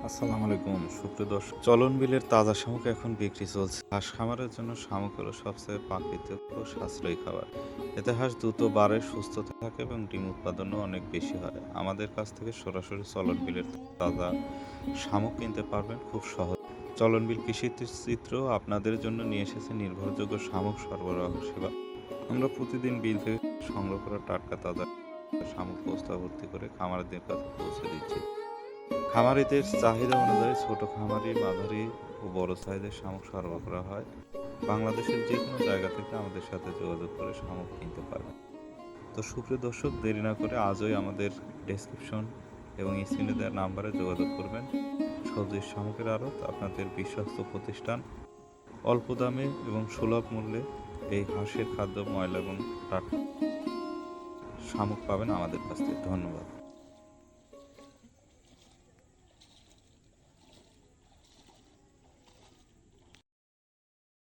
আসসালামু আলাইকুম সুপ্রিয় দর্শক। চলন বিলের তাজা শামুক এখন বিক্রি চলছে। হাঁস খামারের জন্য শামুক হলো সবচেয়ে প্রাকৃতিক ও সাশ্রয়ী খাবার। এতে হাঁস দ্রুত বাড়ে, সুস্থ থাকে এবং ডিম উৎপাদনও অনেক বেশি হয়। আমাদের কাছ থেকে সরাসরি চলন বিলের তাজা শামুক কিনতে পারবেন খুব সহজ। চলন বিল কৃষি চিত্র আপনাদের জন্য নিয়ে এসেছে নির্ভরযোগ্য শামুক সরবরাহ সেবা। আমরা প্রতিদিন বিল থেকে সংগ্রহ করা টাটকা তাজা শামুক বস্তা ভর্তি করে খামারিদের কাছে পৌঁছে দিচ্ছি। খামারিদের চাহিদা অনুযায়ী ছোট খামারি, মাঝারি ও বড় সাইজের শামুক সরবরাহ করা হয়। বাংলাদেশের যে কোনো জায়গা থেকে আমাদের সাথে যোগাযোগ করে শামুক কিনতে পারবেন। তো সুপ্রিয় দর্শক, দেরি না করে আজই আমাদের ডেসক্রিপশন এবং স্ক্রিনে দেওয়া নাম্বারে যোগাযোগ করবেন। সবজির শামুকের আড়ত, আপনাদের বিশ্বস্ত প্রতিষ্ঠান। অল্প দামে এবং সুলভ মূল্যে এই হাঁসের খাদ্য, ময়লা এবং টাটকা শামুক পাবেন আমাদের কাছ থেকে। ধন্যবাদ।